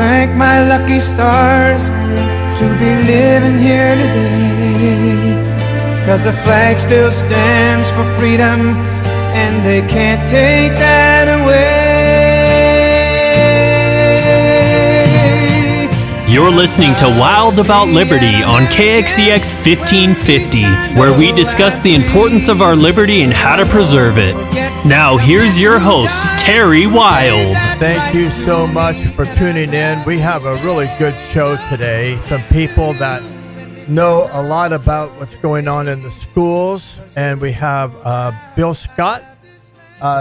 thank my lucky stars to be living here today. 'Cause the flag still stands for freedom, and they can't take that away. You're listening to Wild About Liberty on KXEX 1550, where we discuss the importance of our liberty and how to preserve it. Now, here's your host, Terry Wild. Thank you so much for tuning in. We have a really good show today. Some people that know a lot about what's going on in the schools. And we have Bill Scott.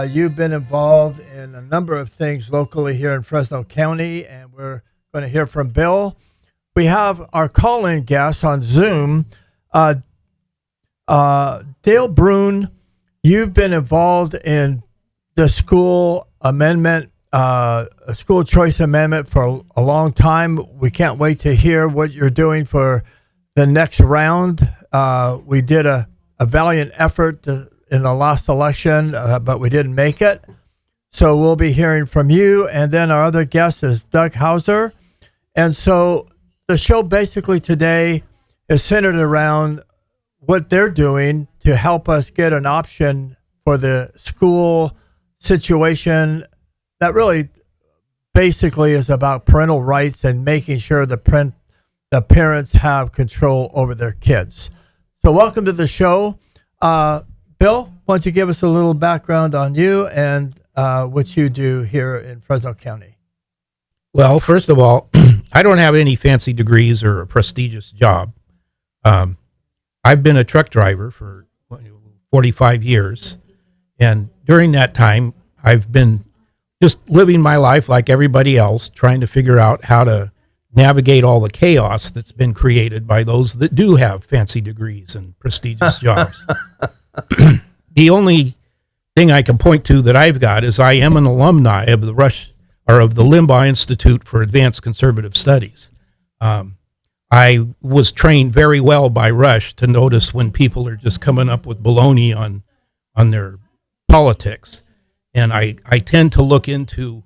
You've been involved in a number of things locally here in Fresno County, and we're going to hear from Bill. We have our call-in guest on Zoom, Dale Brune. You've been involved in the school amendment, school choice amendment for a long time. We can't wait to hear what you're doing for the next round. We did a valiant effort in the last election, but we didn't make it. So we'll be hearing from you. And then our other guest is Doug Hauser. And so the show basically today is centered around what they're doing to help us get an option for the school situation that really basically is about parental rights and making sure the parents have control over their kids. So welcome to the show. Bill, why don't you give us a little background on you and what you do here in Fresno County? Well, first of all, I don't have any fancy degrees or a prestigious job. I've been a truck driver for 45 years, and during that time, I've been just living my life like everybody else, trying to figure out how to navigate all the chaos that's been created by those that do have fancy degrees and prestigious jobs. The only thing I can point to that I've got is I am an alumni of the Limbaugh Institute for Advanced Conservative Studies. I was trained very well by Rush to notice when people are just coming up with baloney on their politics. And I tend to look into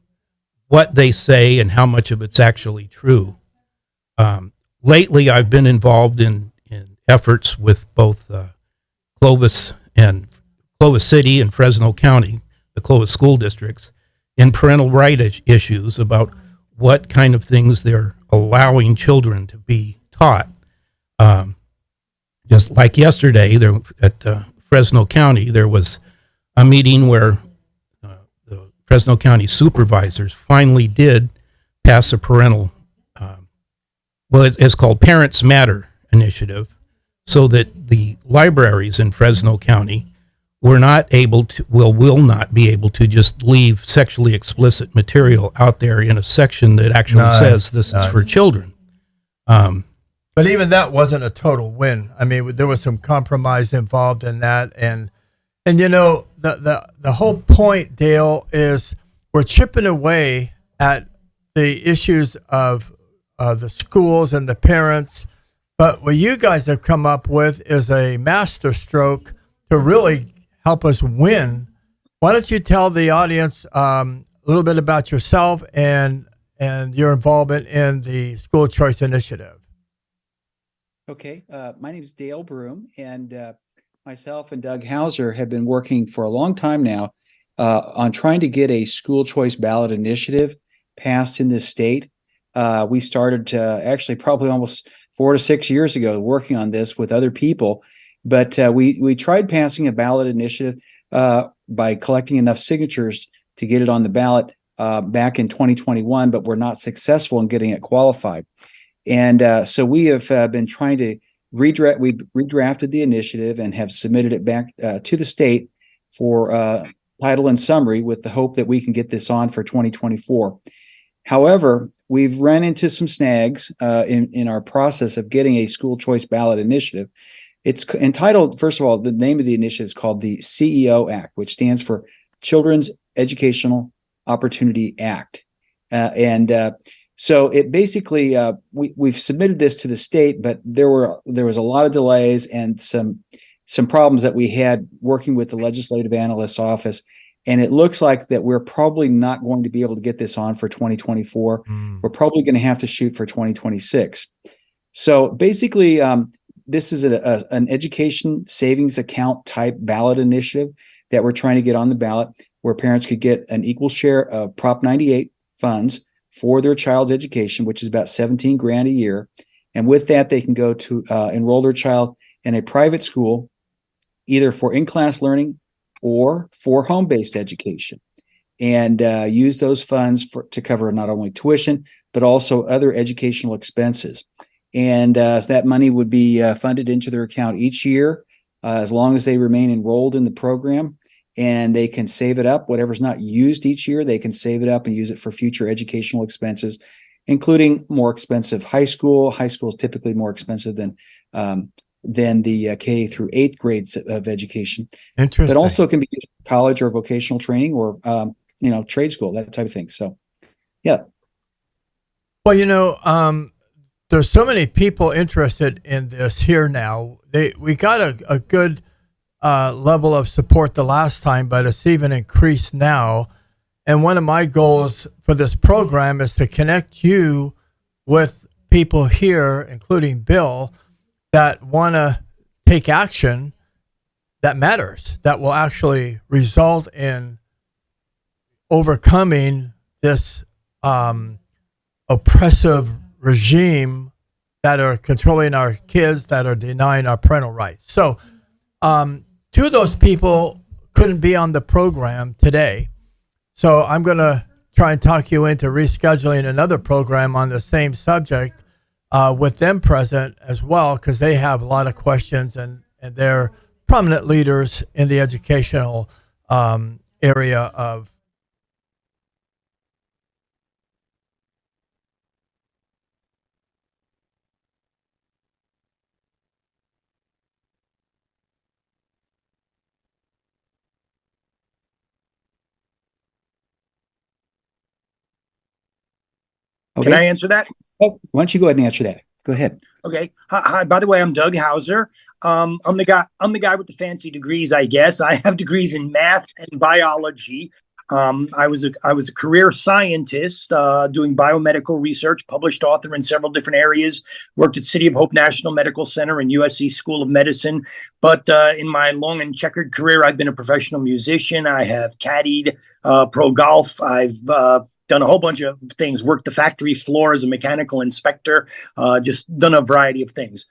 what they say and how much of it's actually true. Lately, I've been involved in efforts with both Clovis City and Fresno County, the Clovis school districts, in parental right issues about what kind of things they're allowing children to be taught. Just like yesterday, there at Fresno County, there was a meeting where the Fresno County supervisors finally did pass a parental, it's called Parents Matter initiative, so that the libraries in Fresno County will not be able to just leave sexually explicit material out there in a section that actually says this is for children. But even that wasn't a total win. I mean, there was some compromise involved in that. And you know, the whole point, Dale, is we're chipping away at the issues of the schools and the parents. But what you guys have come up with is a masterstroke to really help us win. Why don't you tell the audience a little bit about yourself and your involvement in the school choice initiative? Okay, my name is Dale Broom, and myself and Doug Hauser have been working for a long time now on trying to get a school choice ballot initiative passed in this state. We started actually probably almost 4 to 6 years ago working on this with other people. But we tried passing a ballot initiative by collecting enough signatures to get it on the ballot back in 2021, but we're not successful in getting it qualified. And so we have been trying to we redrafted the initiative and have submitted it back to the state for title and summary with the hope that we can get this on for 2024. However, we've run into some snags in our process of getting a school choice ballot initiative. It's entitled, first of all, the name of the initiative is called the CEO Act, which stands for Children's Educational Opportunity Act. So it basically, we've submitted this to the state, but there was a lot of delays and some problems that we had working with the Legislative Analyst's Office. And it looks like that we're probably not going to be able to get this on for 2024. We're probably going to have to shoot for 2026. So basically, this is an education savings account type ballot initiative that we're trying to get on the ballot, where parents could get an equal share of Prop 98 funds for their child's education, which is about 17 grand a year. And with that, they can go to enroll their child in a private school, either for in-class learning or for home-based education, and use those funds to cover not only tuition, but also other educational expenses. And that money would be funded into their account each year, as long as they remain enrolled in the program, and they can save it up. Whatever's not used each year, they can save it up and use it for future educational expenses, including more expensive high school. High school is typically more expensive than the K through 8th grades of education. Interesting. But also can be used for college or vocational training or trade school, that type of thing. So, yeah. Well, there's so many people interested in this here now. We got a good level of support the last time, but it's even increased now. And one of my goals for this program is to connect you with people here, including Bill, that want to take action that matters, that will actually result in overcoming this oppressive regime that are controlling our kids, that are denying our parental rights. So two of those people couldn't be on the program today. So I'm going to try and talk you into rescheduling another program on the same subject with them present as well, because they have a lot of questions, and they're prominent leaders in the educational area of. Okay. Can I answer that? Oh, why don't you go ahead and answer that? Go ahead. Okay. Hi. By the way, I'm Doug Hauser. I'm the guy with the fancy degrees, I guess. I have degrees in math and biology. I was a career scientist doing biomedical research, published author in several different areas, worked at City of Hope National Medical Center and USC School of Medicine. But in my long and checkered career, I've been a professional musician. I have caddied pro golf. I've done a whole bunch of things, worked the factory floor as a mechanical inspector, just done a variety of things.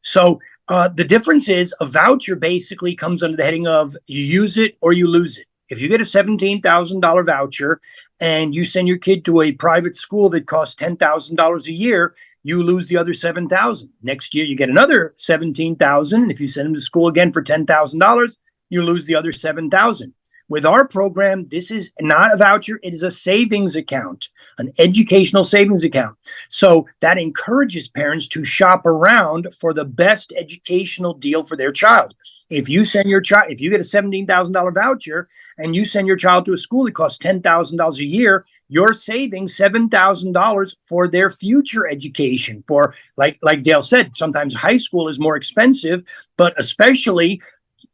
So the difference is a voucher basically comes under the heading of you use it or you lose it. If you get a $17,000 voucher and you send your kid to a private school that costs $10,000 a year, you lose the other $7,000. Next year, you get another $17,000. And if you send them to school again for $10,000, you lose the other $7,000. With our program, this is not a voucher. It is a savings account, an educational savings account. So that encourages parents to shop around for the best educational deal for their child. If you send your child, if you get a $17,000 voucher and you send your child to a school that costs $10,000 a year, you're saving $7,000 for their future education. For like Dale said, sometimes high school is more expensive, but especially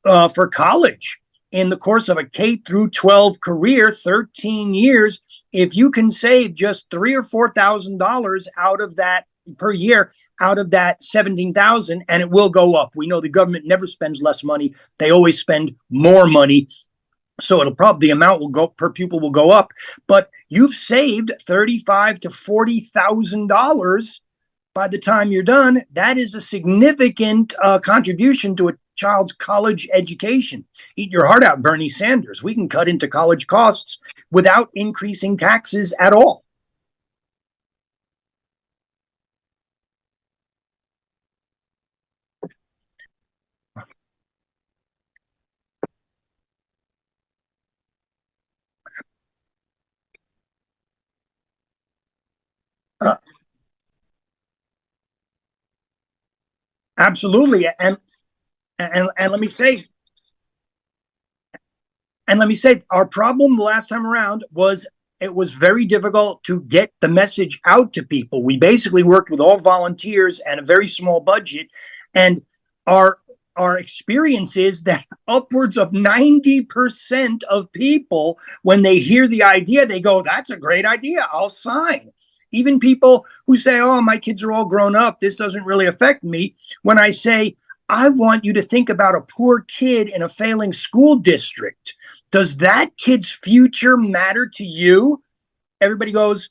for college. In the course of a K through 12 career, 13 years, if you can save just $3,000 or $4,000 out of that per year, out of that 17,000, and it will go up. We know the government never spends less money; they always spend more money. So it'll probably the amount will go per pupil will go up. But you've saved $35,000 to $40,000 by the time you're done. That is a significant contribution to a child's college education. Eat your heart out, Bernie Sanders. We can cut into college costs without increasing taxes at all. Absolutely. And let me say, our problem the last time around was it was very difficult to get the message out to people. We basically worked with all volunteers and a very small budget, and our our experience is that upwards of 90% of people, when they hear the idea, they go, that's a great idea, I'll sign. Even people who say, oh, my kids are all grown up, this doesn't really affect me. When I say, I want you to think about a poor kid in a failing school district, does that kid's future matter to you? Everybody goes,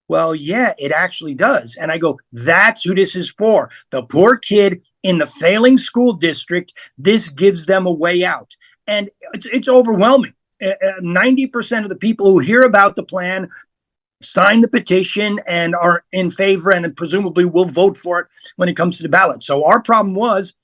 well, yeah, it actually does. And I go, that's who this is for. The poor kid in the failing school district, this gives them a way out. And it's overwhelming. 90% of the people who hear about the plan sign the petition and are in favor and presumably will vote for it when it comes to the ballot. So our problem was,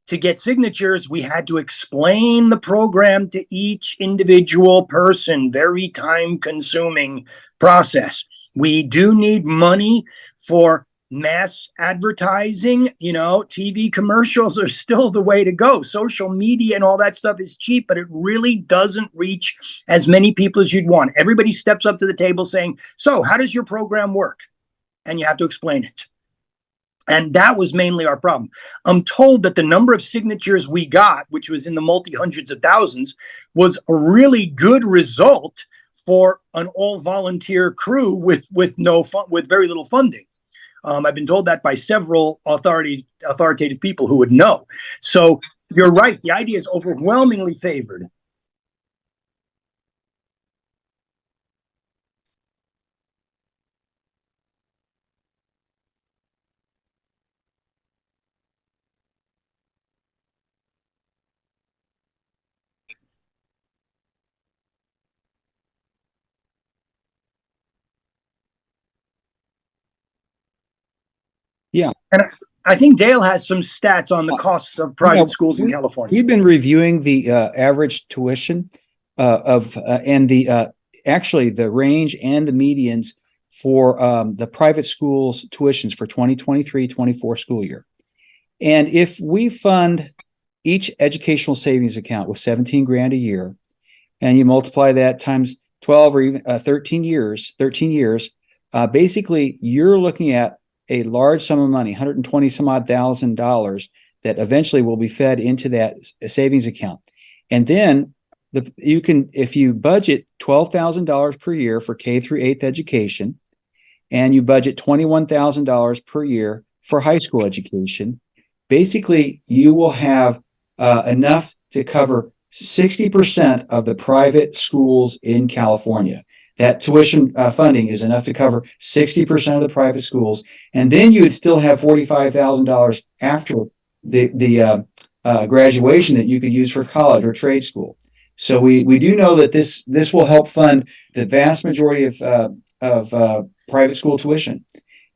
to get signatures, we had to explain the program to each individual person. Very time-consuming process. We do need money for mass advertising. TV commercials are still the way to go. Social media and all that stuff is cheap, but it really doesn't reach as many people as you'd want. Everybody steps up to the table saying, so how does your program work? And you have to explain it. And that was mainly our problem. I'm told that the number of signatures we got, which was in the multi-hundreds of thousands, was a really good result for an all-volunteer crew with very little funding. I've been told that by several authoritative people who would know. So you're right. The idea is overwhelmingly favored. Yeah. And I think Dale has some stats on the costs of private schools in California. We've been reviewing the average tuition and actually the range and the medians for the private schools tuitions for 2023-24 school year. And if we fund each educational savings account with 17 grand a year, and you multiply that times 12 or even 13 years, basically you're looking at a large sum of money, $120 some odd thousand, that eventually will be fed into that savings account. And then if you budget $12,000 per year for K through 8th education, and you budget $21,000 per year for high school education, basically you will have enough to cover 60% of the private schools in California. That tuition funding is enough to cover 60% of the private schools. And then you would still have $45,000 after the graduation that you could use for college or trade school. So we do know that this will help fund the vast majority of private school tuition.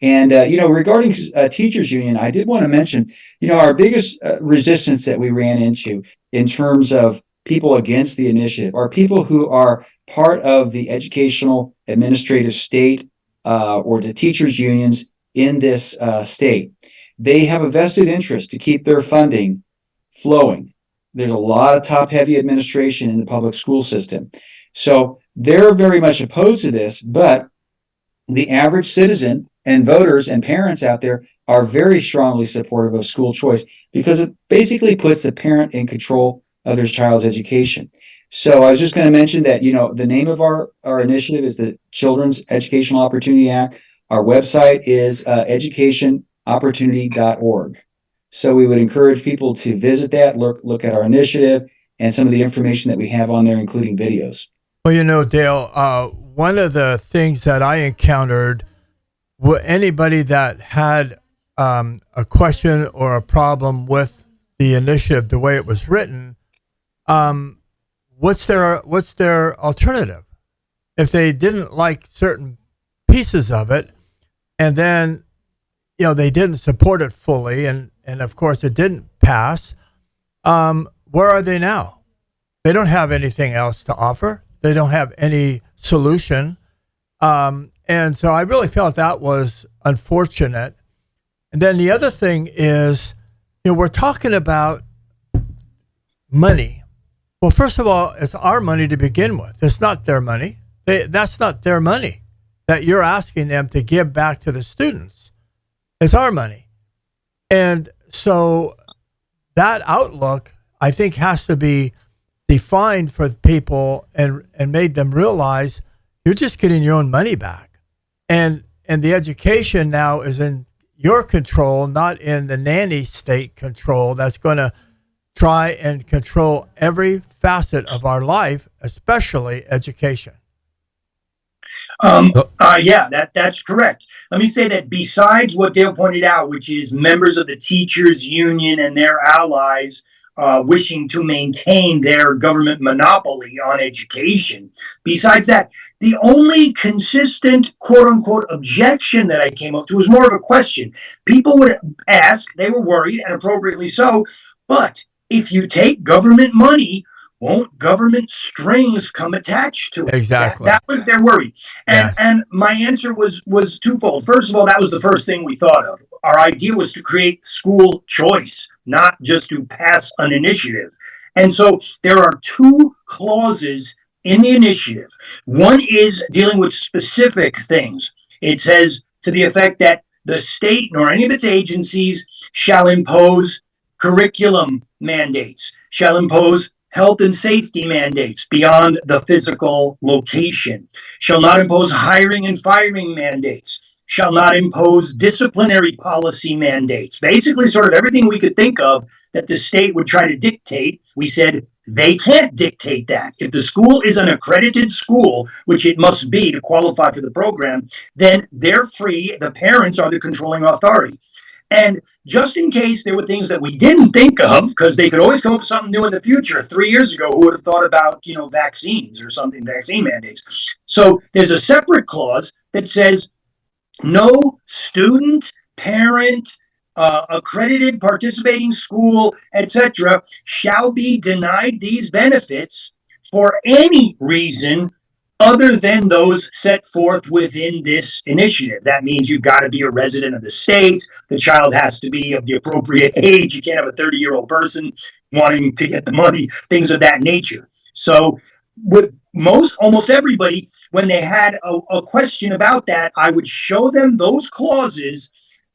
And, regarding teachers union, I did want to mention, our biggest resistance that we ran into in terms of people against the initiative are people who are part of the educational administrative state or the teachers unions in this state. They have a vested interest to keep their funding flowing. There's a lot of top-heavy administration in the public school system. So they're very much opposed to this, but the average citizen and voters and parents out there are very strongly supportive of school choice because it basically puts the parent in control of their child's education. So I was just going to mention that, the name of our initiative is the Children's Educational Opportunity Act. Our website is educationopportunity.org. So we would encourage people to visit that, look at our initiative and some of the information that we have on there, including videos. Well, Dale, one of the things that I encountered, anybody that had a question or a problem with the initiative, the way it was written, what's their alternative? If they didn't like certain pieces of it, and then they didn't support it fully, and of course it didn't pass, where are they now? They don't have anything else to offer. They don't have any solution. And so I really felt that was unfortunate. And then the other thing is, we're talking about money. Well, first of all, it's our money to begin with. It's not their money. That's not their money that you're asking them to give back to the students. It's our money. And so that outlook, I think, has to be defined for people and made them realize you're just getting your own money back. And the education now is in your control, not in the nanny state control that's going to try and control every facet of our life, especially education. Yeah, that's correct. Let me say that besides what Dale pointed out, which is members of the teachers union and their allies wishing to maintain their government monopoly on education, besides that, the only consistent quote unquote objection that I came up to was more of a question. People would ask, they were worried, and appropriately so, but if you take government money, won't government strings come attached to it? Exactly. That was their worry. And my answer was twofold. First of all, that was the first thing we thought of. Our idea was to create school choice, not just to pass an initiative. And so there are two clauses in the initiative. One is dealing with specific things. It says to the effect that the state nor any of its agencies shall impose curriculum mandates, shall impose health and safety mandates beyond the physical location, shall not impose hiring and firing mandates, shall not impose disciplinary policy mandates. Basically, sort of everything we could think of that the state would try to dictate, we said they can't dictate that. If the school is an accredited school, which it must be to qualify for the program, then they're free. The parents are the controlling authority. And just in case there were things that we didn't think of, because they could always come up with something new in the future. 3 years ago, who would have thought about, vaccines or something, vaccine mandates? So there's a separate clause that says no student, parent, accredited participating school, etc., shall be denied these benefits for any reason other than those set forth within this initiative. That means you've got to be a resident of the state. The child has to be of the appropriate age. You can't have a 30-year-old person wanting to get the money, things of that nature. So with almost everybody, when they had a question about that, I would show them those clauses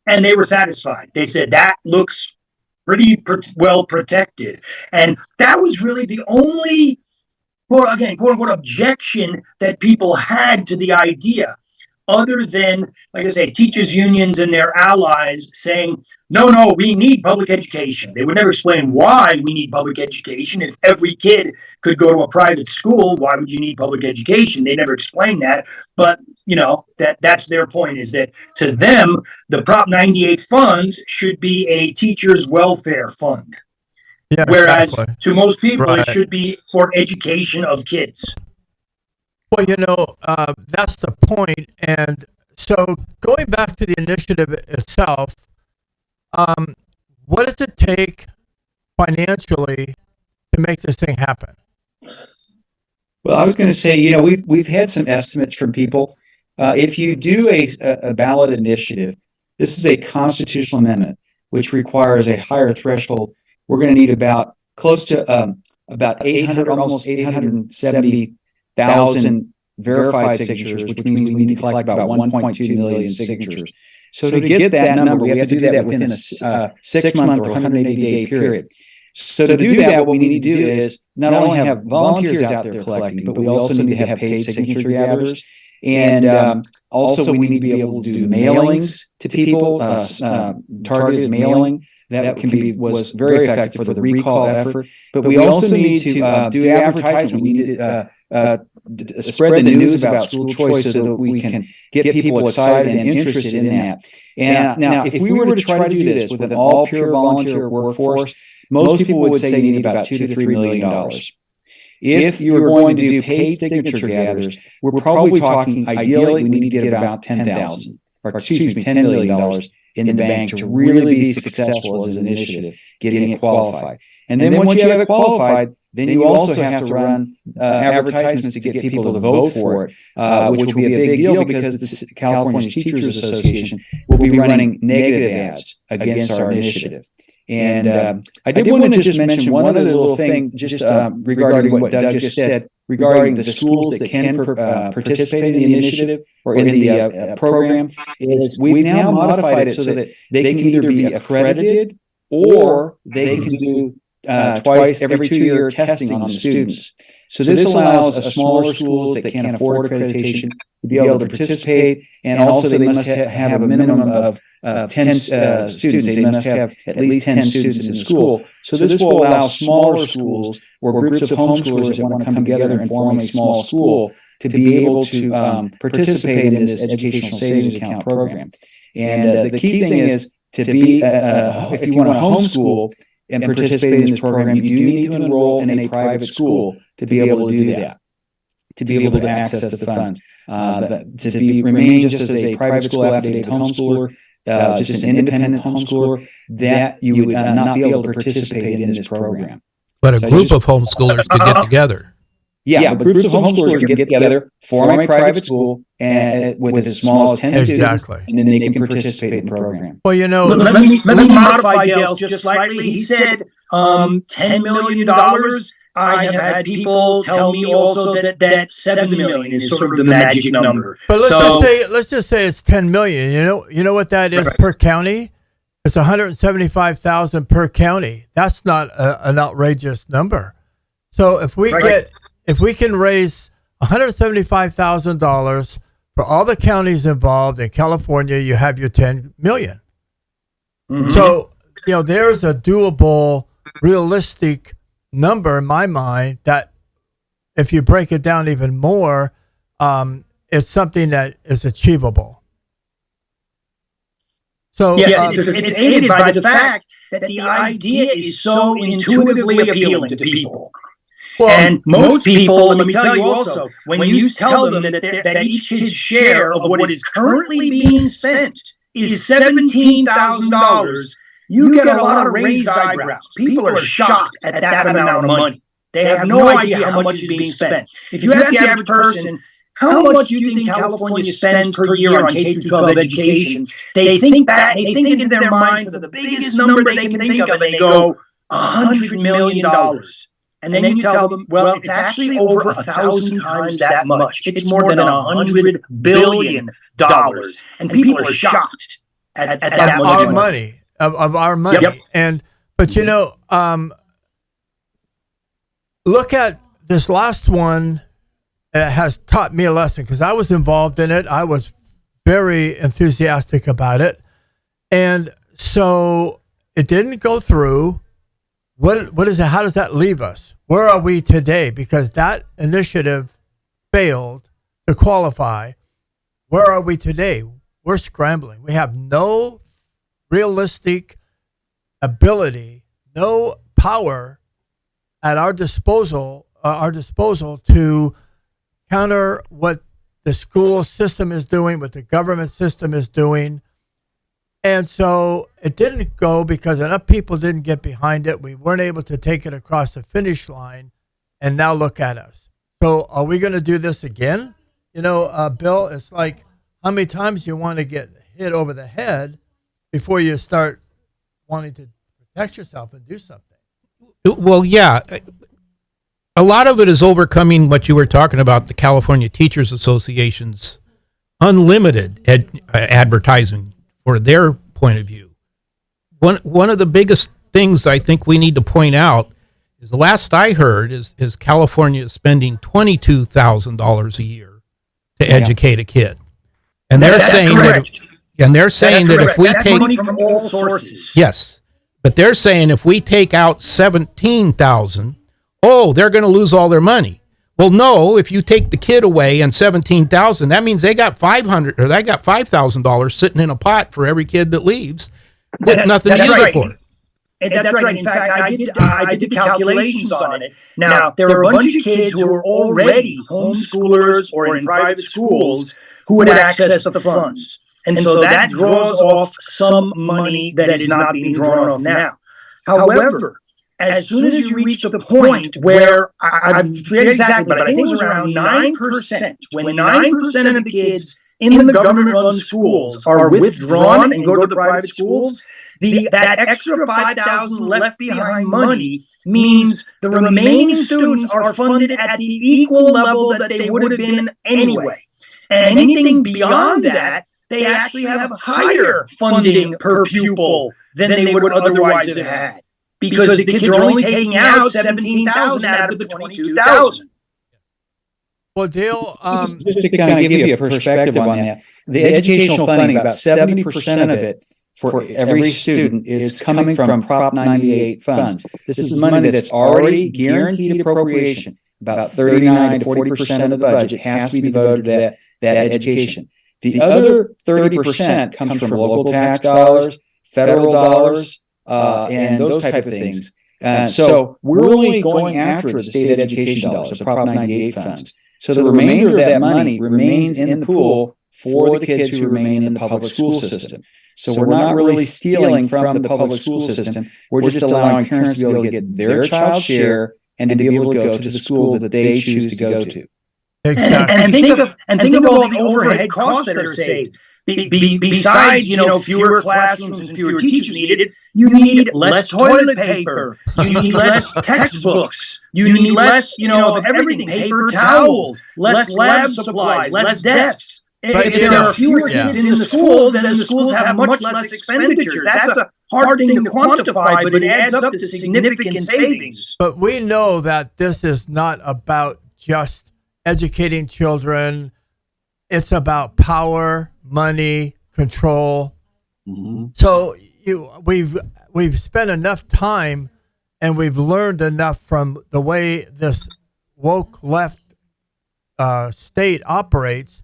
and they were satisfied. They said, that looks pretty well protected. And that was really the only, quote unquote, objection that people had to the idea, other than, like I say, teachers unions and their allies saying, no, we need public education. They would never explain why we need public education. If every kid could go to a private school, why would you need public education? They never explained that. But, that's their point, is that to them, the Prop 98 funds should be a teacher's welfare fund. Yeah, whereas exactly. to most people, Right. It should be for education of kids. Well, that's the point. And so going back to the initiative itself, what does it take financially to make this thing happen? Well, I was going to say, we've had some estimates from people. If you do a ballot initiative, this is a constitutional amendment, which requires a higher threshold. We're going to need about close to about 800, almost 870,000 verified signatures, which means we need to collect about 1.2 million signatures. So to get that number, we have to do that within a 6-month or 180-day period. So to do that, what we need to do is not only have volunteers out there collecting, but we also need to have paid signature gatherers. And also we need to be able to do mailings to people, targeted mailing. That was very effective for the recall effort. But we also need to do advertisement. We need to spread the news about school choice so that we can get people excited and interested in that. And now, if we were to try to do this with an all pure volunteer workforce, most people would say you need about $2 to $3 million. If you're going to do paid signature gatherers, we're probably talking, ideally, we need to get about $10 million in the bank to really be successful as an initiative, getting it qualified. And then once you have it qualified, then you also have to run advertisements to get people to vote for it, which will be a big deal because the California Teachers Association will be running negative ads against our initiative. And I did want to just mention one other little thing, just regarding what Doug just said, regarding the schools that can participate in the initiative or in the program, is we've now modified it so that they can either be accredited or they can do twice every 2-year testing on the students. So this allows smaller schools that can't afford accreditation to be able to participate, and also they must have a minimum of 10 students. They must have at least 10 students in the school. So this will allow smaller schools or groups of homeschoolers that want to come together and form a small school to be able to participate in this educational savings account program. And the key thing is to be, if you want to homeschool and participate in this program, you do need to enroll in a private school to be able to do that, to be able to access the funds, remain just as a private school affiliated homeschooler, just an independent homeschooler, that you would not be able to participate in this program. But a group of homeschoolers could get together. Yeah, but groups of homeschoolers can get together, form a private school, and with as small as 10 students, and then they can participate in the program. Well, you know, let me modify Dale just slightly. He said $10 million. I have had people tell me also that $7 million is sort of the magic number. But let's just say it's 10 million. You know what that is per county? It's 175,000 per county. That's not an outrageous number. So if we can raise $175,000 for all the counties involved in California, you have your 10 million. Mm-hmm. So, there's a doable, realistic number in my mind that if you break it down even more, it's something that is achievable. So it's aided by the fact that the idea is so intuitively appealing to people. Well, and most people, let me tell you also, when you tell them that each kid's share of what is currently being spent is $17,000, you get a lot of raised eyebrows. People are shocked at that amount of money. They have no idea how much is being spent. If you ask the average person, how much do you think California spends per year on K-12 education? They think into their minds of the biggest number they can think of, and they go, $100 million. And then you tell them, well, it's actually over 1,000 times that much. It's more than $100 billion. And people are shocked at that much money. Of our money. Yep. But look at this last one. It has taught me a lesson because I was involved in it. I was very enthusiastic about it. And so it didn't go through. What is it? How does that leave us? Where are we today? Because that initiative failed to qualify. Where are we today? We're scrambling. We have no realistic ability, no power at our disposal to counter what the school system is doing, what the government system is doing. And so it didn't go because enough people didn't get behind it. We weren't able to take it across the finish line. And now look at us. So are we going to do this again? Bill, it's like how many times you want to get hit over the head before you start wanting to protect yourself and do something. Well, yeah. A lot of it is overcoming what you were talking about, the California Teachers Association's unlimited advertising for their point of view. One of the biggest things I think we need to point out is the last I heard is California is spending $22,000 a year to educate a kid. And they're saying that if we take money from all sources. Yes. But they're saying if we take out $17,000, they're going to lose all their money. Well, no, if you take the kid away and $17,000, that means they got $5,000 sitting in a pot for every kid that leaves with nothing to use it for. And that's right. In fact, I did the calculations on it. Now, there are a bunch of kids who are already homeschoolers or in private schools who would access the funds. And so that draws off some money that is not being drawn off now. However, as soon as you reach the point where, I forget exactly, but I think it was around 9%, when 9% of the kids in the government-run schools are withdrawn and go to the private schools, that extra $5,000 left behind money means the remaining students are funded at the equal level that they would have been anyway. And anything beyond that, they actually have higher funding per pupil than they would otherwise have had, because the kids are only taking out 17,000 out of the 22,000. Well, Dale, Just to kind of give you a perspective on that, the educational funding, about 70% of it for every student is coming from Prop 98 funds. This is money that's already guaranteed appropriation. About 39 to 40% of the budget has to be devoted to that education. The other 30% comes from local tax dollars, federal dollars, and those type of things. So we're only going after the state education dollars, the Prop 98 funds. So the remainder of that money remains in the pool for the kids who remain in the public school system. So we're not really stealing from the public school system. We're just allowing parents to be able to get their child's share and to be able to go to the school that they choose to go to. exactly. And think of all the overhead costs that are saved. Besides, fewer classrooms and fewer teachers needed, you need less toilet paper, you need less textbooks, you need less, of everything, paper towels, less lab supplies, less desks. If there are fewer kids in the schools, then the schools have much less expenditure. That's a hard thing to quantify, but it adds up to significant savings. But we know that this is not about just educating children. It's about power, money, control. Mm-hmm. So we've spent enough time and we've learned enough from the way this woke left state operates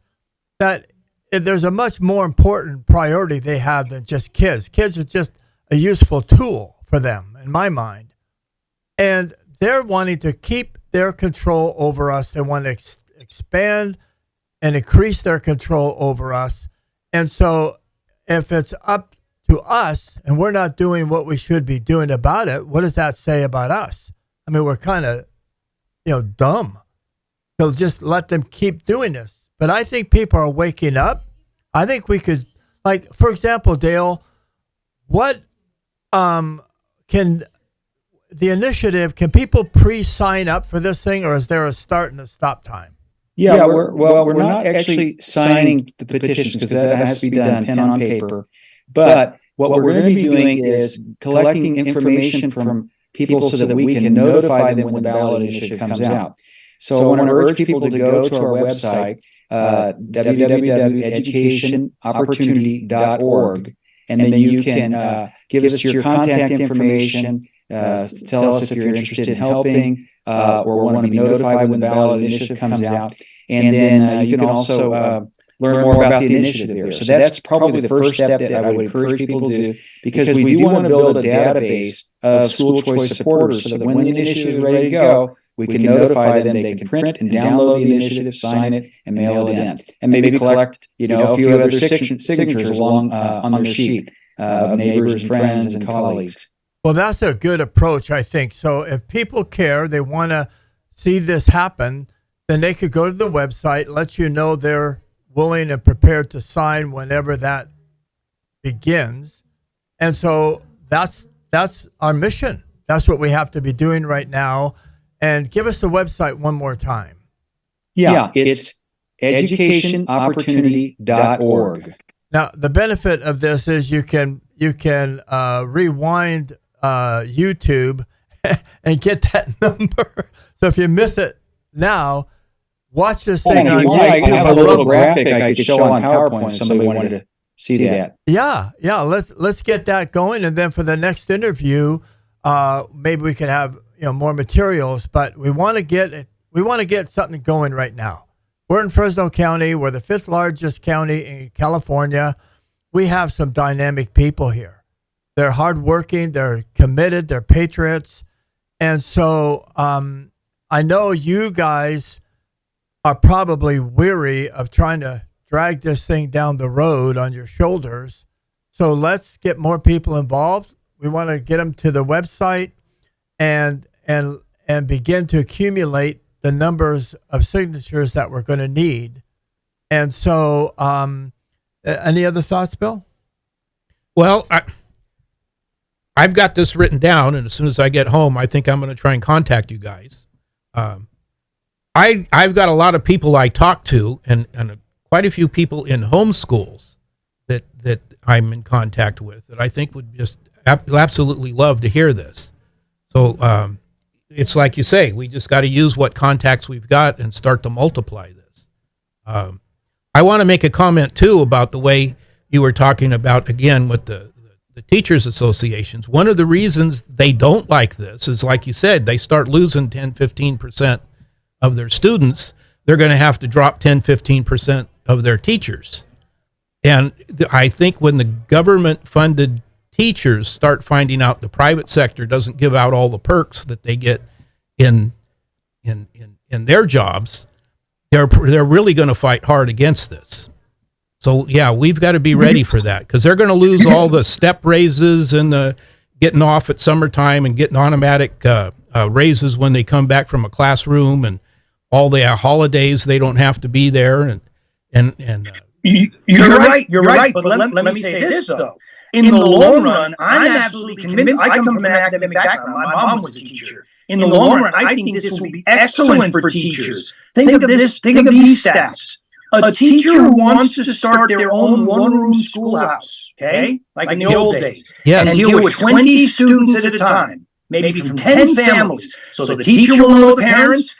that there's a much more important priority they have than just kids. Kids are just a useful tool for them, in my mind. And they're wanting to keep their control over us. They want to expand and increase their control over us. And so if it's up to us and we're not doing what we should be doing about it, what does that say about us? I mean, we're kind of, dumb. So just let them keep doing this. But I think people are waking up. I think we could, like, for example, Dale, what can the initiative, can people pre-sign up for this thing, or is there a start and a stop time? Yeah, we're not actually signing the petitions because that has to be done pen on paper. But what we're going to be doing is collecting information from people so that we can notify them when the ballot initiative comes out. So I want to urge people to go to our website, www.educationopportunity.org, and then you can give us your contact information, tell us if you're interested in helping or want to be notified when the ballot initiative comes out. And then you can also learn more about the initiative there. So that's probably the first step that I would encourage people to do, because we do want to build a database of school choice supporters so that when the initiative is ready to go, we can notify them. They can print and download the initiative, sign it, and mail it in. And maybe collect, a few other signatures along on their sheet of neighbors and friends and colleagues. Well, that's a good approach, I think. So if people care, they want to see this happen, then they could go to the website, let you know they're willing and prepared to sign whenever that begins. And so that's our mission. That's what we have to be doing right now. And give us the website one more time. Yeah, it's educationopportunity.org. Now, the benefit of this is you can rewind YouTube and get that number. So if you miss it now, watch this thing on YouTube. I have a little graphic I could show on PowerPoint if somebody wanted to see that. Yeah. Let's get that going, and then for the next interview, maybe we can have more materials. But we want to get something going right now. We're in Fresno County. We're the 5th largest county in California. We have some dynamic people here. They're hardworking. They're committed. They're patriots. And so I know you guys are probably weary of trying to drag this thing down the road on your shoulders. So let's get more people involved. We want to get them to the website and begin to accumulate the numbers of signatures that we're going to need. And so any other thoughts, Bill? Well, I've got this written down, and as soon as I get home, I think I'm going to try and contact you guys. I've got a lot of people I talk to, and quite a few people in homeschools that I'm in contact with that I think would just absolutely love to hear this. So it's like you say, we just got to use what contacts we've got and start to multiply this. I want to make a comment too about the way you were talking about, again, with the teachers associations. One of the reasons they don't like this is, like you said, they start losing 10-15% of their students. They're going to have to drop 10-15% of their teachers. And I think when the government funded teachers start finding out the private sector doesn't give out all the perks that they get in their jobs, they're really going to fight hard against this. So yeah, we've got to be ready for that, because they're going to lose all the step raises and the getting off at summertime and getting automatic raises when they come back from a classroom, and all the holidays they don't have to be there. And You're right. But let me say this though. In the long run, I'm absolutely convinced. I come from an academic background. My mom was a teacher. In the long run, I think this will be excellent for teachers. Think of this. Think of these stats. A teacher who wants to start their own one-room schoolhouse, okay, like in the old days, Yes. and deal with 20 students at a time, maybe from 10 families. So the teacher will know the parents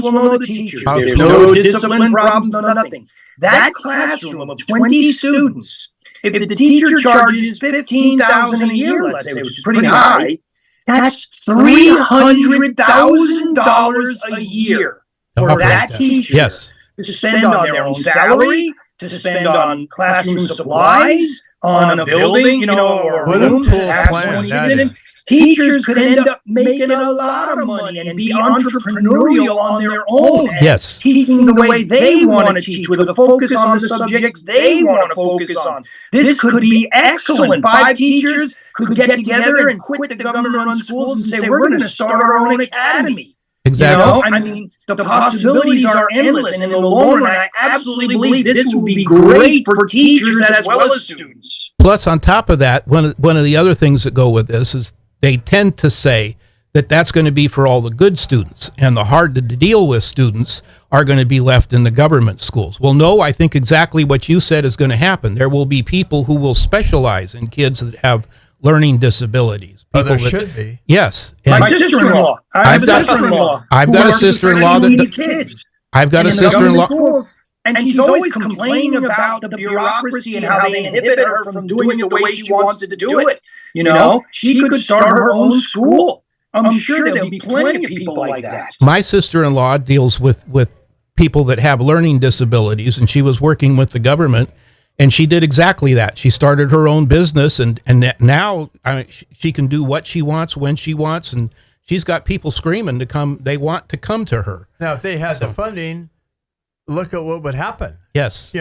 will know the teachers. There's no discipline problems, no nothing. That classroom of 20 students, if the teacher charges $15,000 a year, let's say, which is pretty high, that's $300,000 a year for that teacher. Yes. To spend on their own salary, to spend on classroom supplies, on a building, or What a room to cool have plan 20 that kids in it. is. Teachers could end up making a lot of money and be entrepreneurial on their own. And Yes. teaching the way they want to teach, with a focus on the subjects they want to focus on. This could be excellent. 5 teachers could get together and quit the government-run schools and say, we're going to start our own academy. Exactly. I mean, the possibilities are endless, and in the long run, I absolutely believe this will be great for teachers as well as students. Plus, on top of that, one of the other things that go with this is they tend to say that that's going to be for all the good students, and the hard to deal with students are going to be left in the government schools. Well, no, I think exactly what you said is going to happen. There will be people who will specialize in kids that have learning disabilities. Oh, there People that- should be. Yes. My And sister-in-law. I have a sister-in-law. I've got a sister-in-law who that needs kids. I've got a And in the government sister-in-law. schools, and she's always complaining about the bureaucracy and how they inhibit her from doing it the way she wants to do it. She could start her own school. I'm sure there'll be plenty of people like that. My sister-in-law deals with people that have learning disabilities, and she was working with the government, and she did exactly that. She started her own business, and now she can do what she wants when she wants, and she's got people screaming to come. They want to come to her. Now, if they had the funding, look at what would happen. Yes.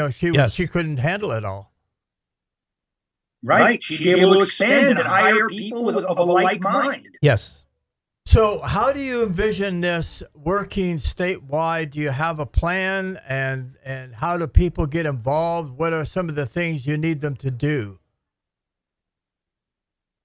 She couldn't handle it all. Right. She'd be able to expand and hire people of a like mind. Yes. So how do you envision this working statewide? Do you have a plan, and how do people get involved? What are some of the things you need them to do?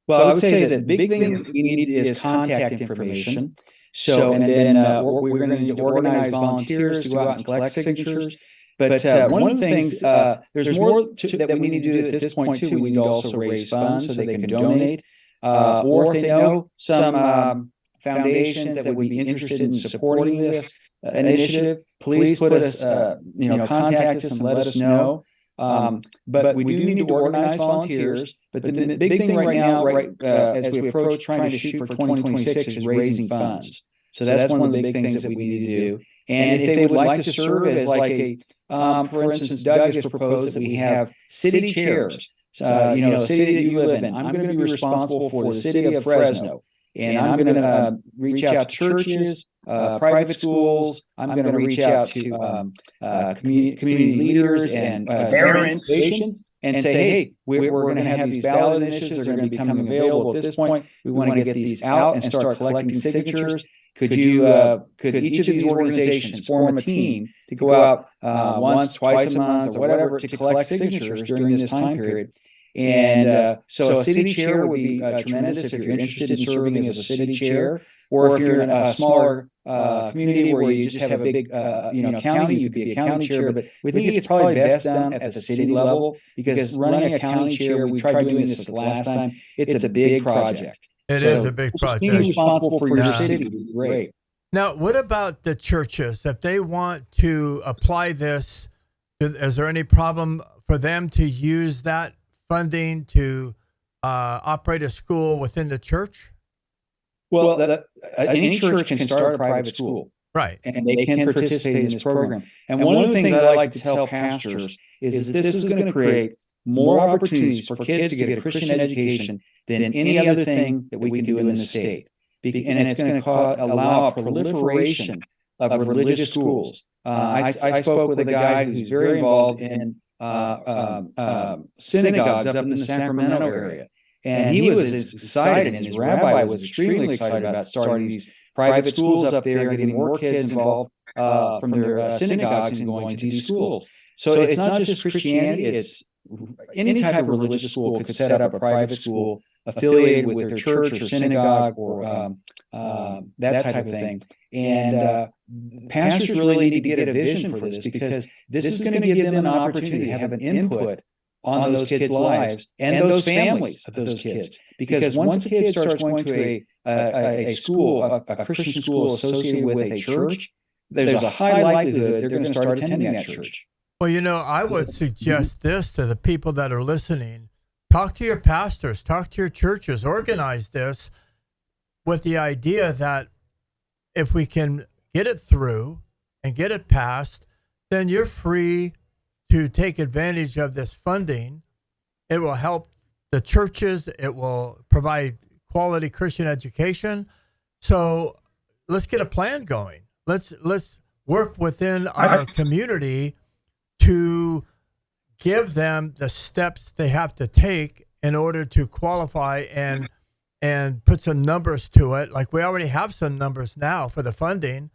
Well, I would say that the big thing that we need is contact information. So, and then we're going to need to organize volunteers to go out and collect signatures. But one of the things, there's more that we need to do at this point too. We need to also raise funds so they can donate. Or if they know some foundations that would be interested in supporting this initiative, please put us, contact us and let us know. But we do need to organize volunteers. But the big thing right now, as we approach trying to shoot for 2026, is raising funds. So that's one of the big things that we need to do. And if they would like to serve as like a, for instance, Doug has proposed that we have city chairs. The city that you live in. I'm going to be responsible for the city of Fresno. And I'm going to reach out to churches, private schools. I'm going to reach out to community leaders and parents and say, hey, we're going to have these ballot initiatives that are going to be becoming available at this point. We want to get these out and start collecting signatures. Could each of these organizations form a team to go out once, twice a month, or whatever, to collect signatures during this time period? And so a city chair would be tremendous if you're interested in serving as a city chair, or if you're in a smaller community where you just have a big, county. You could be a county chair, but we think it's probably best done at the city level, because running a county chair, we tried doing this for the last time. It's a big project. It is a big Just project. being responsible for your Yeah. city would be great. Now, what about the churches? If they want to apply this, is there any problem for them to use that funding to operate a school within the church? Well, any church can start a private school, Right. and they can participate in this program. And one of the things I like to tell pastors is that this is going to create more opportunities for kids to get a Christian education than any other thing that we can do in the state. And it's going to allow a proliferation of religious schools. I spoke with a guy who's very involved in synagogues up in the Sacramento area. And he was excited, and his rabbi was extremely excited about starting these private schools up there, getting more kids involved from their synagogues and going to these schools. So it's not just Christianity, it's any type of religious school could set up a private school affiliated with their church or synagogue or that type of thing. And pastors really need to get a vision for this, because this is going to give them an opportunity to have an input on those kids' lives and those families of those kids. Because once a kid starts going to a school, a Christian school associated with a church, there's a high likelihood they're going to start attending that church. Well, I would suggest this to the people that are listening. Talk to your pastors, talk to your churches, organize this with the idea that if we can get it through and get it passed, then you're free to take advantage of this funding. It will help the churches. It will provide quality Christian education. So let's get a plan going. Let's work within our community to give them the steps they have to take in order to qualify and put some numbers to it. Like we already have some numbers now for the funding.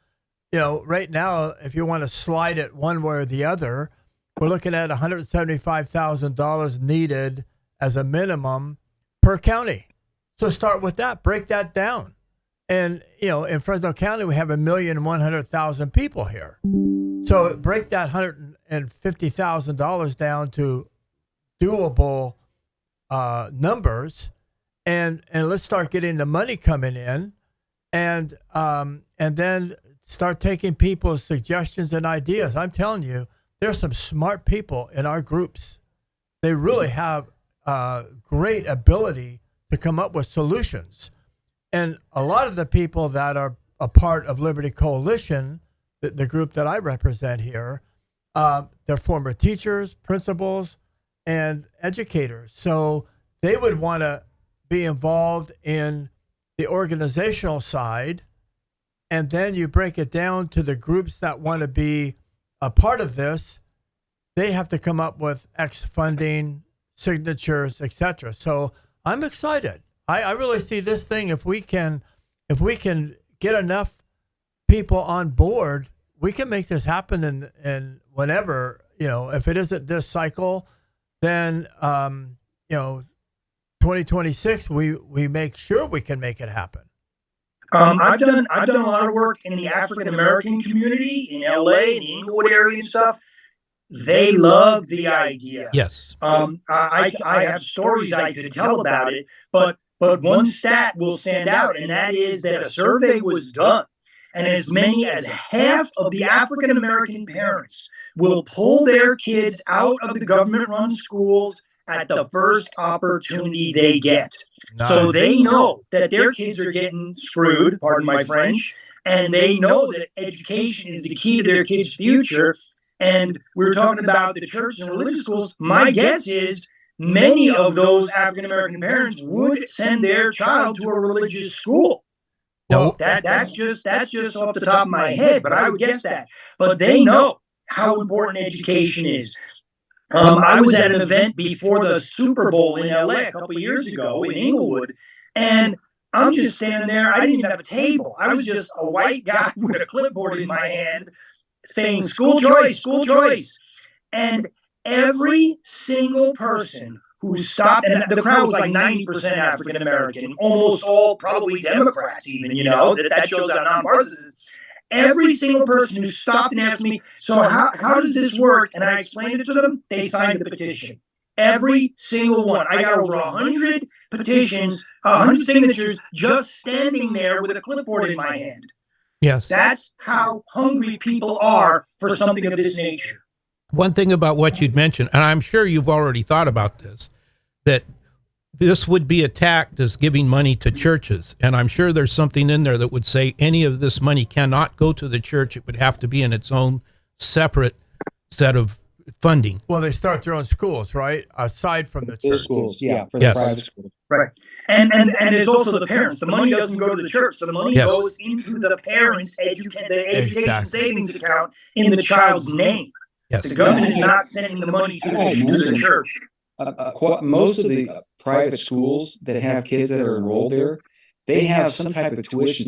Right now, if you want to slide it one way or the other, we're looking at $175,000 needed as a minimum per county. So start with that, break that down. And, in Fresno County, we have 1,100,000 people here. So break that $150,000 down to doable numbers, and let's start getting the money coming in, and then start taking people's suggestions and ideas. I'm telling you, there's some smart people in our groups. They really have great ability to come up with solutions. And a lot of the people that are a part of Liberty Coalition, the group that I represent here, they're former teachers, principals, and educators. So they would want to be involved in the organizational side. And then you break it down to the groups that want to be a part of this. They have to come up with X funding, signatures, etc. So I'm excited. I really see this thing. If we can get enough people on board, we can make this happen. And whenever, if it isn't this cycle, then 2026, we make sure we can make it happen. I've done a lot of work in the African American community in LA and the Inglewood area and stuff. They love the idea. Yes. I have stories I could tell about it, but one stat will stand out, and that is that a survey was done, and as many as half of the African American parents will pull their kids out of the government-run schools at the first opportunity they get. Nice. So they know that their kids are getting screwed, pardon my French, and they know that education is the key to their kids' future. And we're talking about the church and religious schools. My guess is many of those African-American parents would send their child to a religious school. No. That's just off the top of my head, but I would guess that. But they know how important education is. I was at an event before the Super Bowl in LA a couple of years ago in Inglewood, and I'm just standing there. I didn't even have a table. I was just a white guy with a clipboard in my hand saying school choice, school choice. And every single person who stopped, and the crowd was like 90% African American, almost all probably Democrats, even, that shows how nonpartisan it is. Every single person who stopped and asked me, so how does this work? And I explained it to them, they signed the petition. Every single one. I got over 100 petitions, 100 signatures just standing there with a clipboard in my hand. Yes. That's how hungry people are for something of this nature. One thing about what you'd mentioned, and I'm sure you've already thought about this, that this would be attacked as giving money to churches. And I'm sure there's something in there that would say any of this money cannot go to the church. It would have to be in its own separate set of funding. Well, they start their own schools, right? Aside from the church. Schools, yeah, for Yes. the private schools. Right. And there's also the parents. The money doesn't go to the church. So the money Yes. goes into the parents' education Exactly. savings account in the child's name. Yes. The government is not sending the money to the church. Most of the private schools that have kids that are enrolled there, they have some type of tuition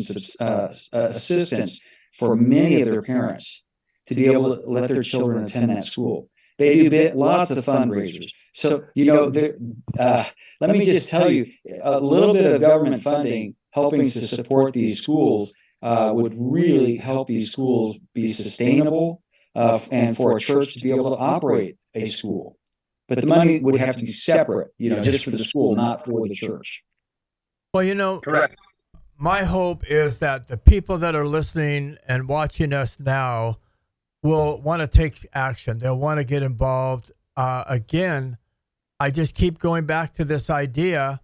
assistance for many of their parents to be able to let their children attend that school. They do lots of fundraisers. So, let me just tell you, a little bit of government funding helping to support these schools would really help these schools be sustainable and for a church to be able to operate a school. But the money would have to be separate, just for the school, not for the church. Well, Correct. my hope is that the people that are listening and watching us now will want to take action. They'll want to get involved. Again, I just keep going back to this idea.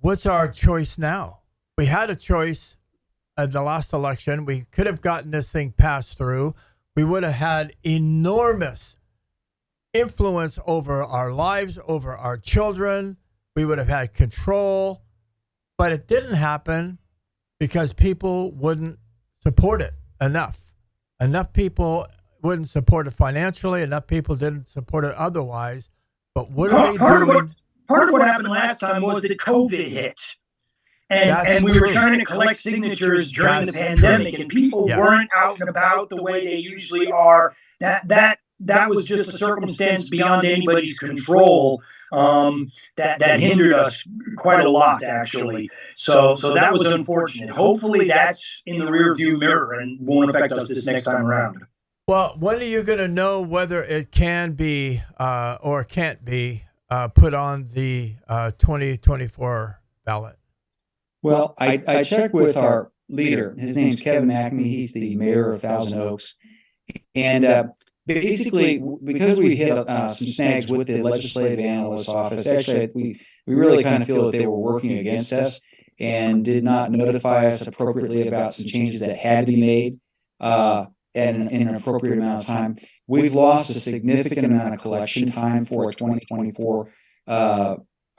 What's our choice now? We had a choice at the last election. We could have gotten this thing passed through. We would have had enormous influence over our lives, over our children. We would have had control, but it didn't happen because people wouldn't support it enough. Enough people wouldn't support it financially. Enough people didn't support it otherwise. But what are they doing? Part of what happened last time was that COVID hit. And we were trying to collect signatures during the pandemic, and people weren't out and about the way they usually are. That was just a circumstance beyond anybody's control that hindered us quite a lot, actually. So that was unfortunate. Hopefully that's in the rearview mirror and won't affect us this next time around. Well, when are you going to know whether it can be or can't be put on the 2024 ballot? Well, I checked with our leader. His name's Kevin McNamee. He's the mayor of Thousand Oaks. And basically, because we hit some snags with the legislative analyst's office, actually, we really kind of feel that they were working against us and did not notify us appropriately about some changes that had to be made in an appropriate amount of time. We've lost a significant amount of collection time for a 2024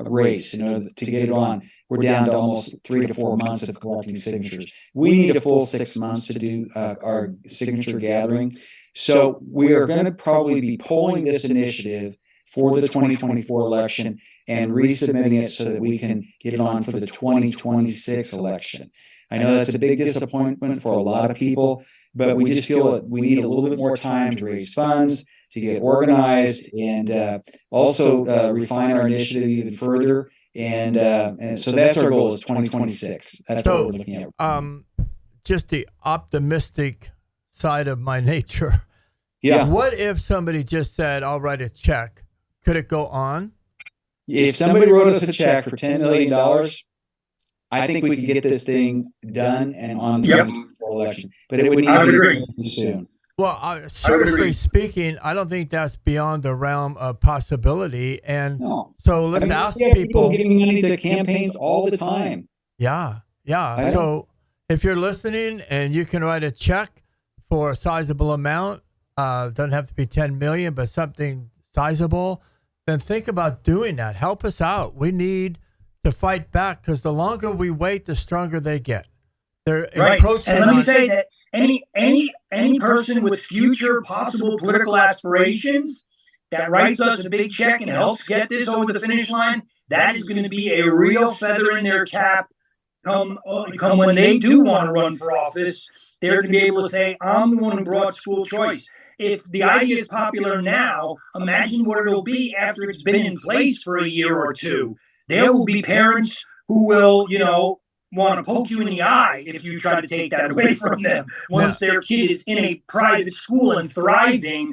race in order to get it on. We're down to almost 3 to 4 months of collecting signatures. We need a full 6 months to do our signature gathering. So we are going to probably be pulling this initiative for the 2024 election and resubmitting it so that we can get it on for the 2026 election. I know that's a big disappointment for a lot of people, but we just feel that we need a little bit more time to raise funds, to get organized, and also refine our initiative even further. And so that's our goal, is 2026. That's what we're looking at. Just the optimistic side of my nature. Yeah. What if somebody just said, I'll write a check? Could it go on? If somebody wrote us a check for $10 million, I think we could get this thing done and on the election. But it would need to be soon. Well, seriously speaking, I don't think that's beyond the realm of possibility. And so let's ask people giving money to campaigns all the time. Yeah. So if you're listening and you can write a check for a sizable amount, doesn't have to be 10 million, but something sizable, then think about doing that. Help us out. We need to fight back, because the longer we wait, the stronger they get. They're encroaching. And let me say that any person with future possible political aspirations that writes us a big check and helps get this over the finish line, that is going to be a real feather in their cap come when they do want to run for office, they're to be able to say, I'm the one who brought school choice. If the idea is popular now, imagine what it'll be after it's been in place for a year or two. There will be parents who will, want to poke you in the eye if you try to take that away from them. Once their kid is in a private school and thriving,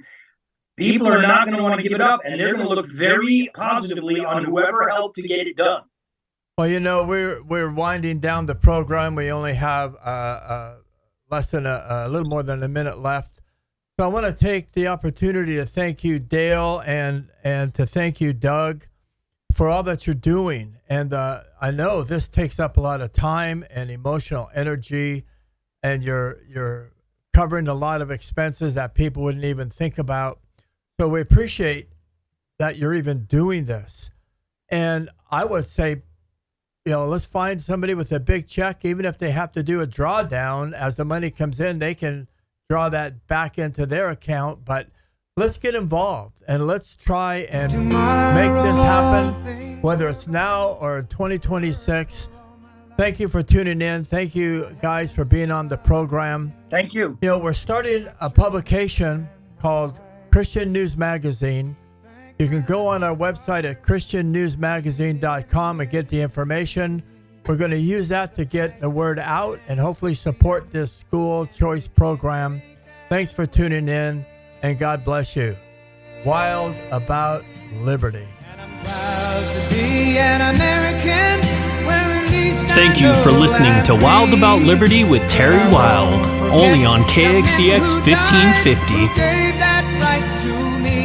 people are not going to want to give it up, and they're going to look very positively on whoever helped to get it done. Well, we're winding down the program. We only have less than a little more than a minute left. So I want to take the opportunity to thank you, Dale, and to thank you, Doug, for all that you're doing. And I know this takes up a lot of time and emotional energy, and you're covering a lot of expenses that people wouldn't even think about. So we appreciate that you're even doing this. And I would say, let's find somebody with a big check, even if they have to do a drawdown. As the money comes in, they can draw that back into their account. But let's get involved and let's try and make this happen, whether it's now or 2026. Thank you for tuning in. Thank you guys for being on the program. Thank you. We're starting a publication called Christian News Magazine. You can go on our website at christiannewsmagazine.com and get the information. We're going to use that to get the word out and hopefully support this school choice program. Thanks for tuning in, and God bless you. Wild About Liberty. Thank you for listening to Wild About Liberty with Terry Wild, only on KXCX 1550.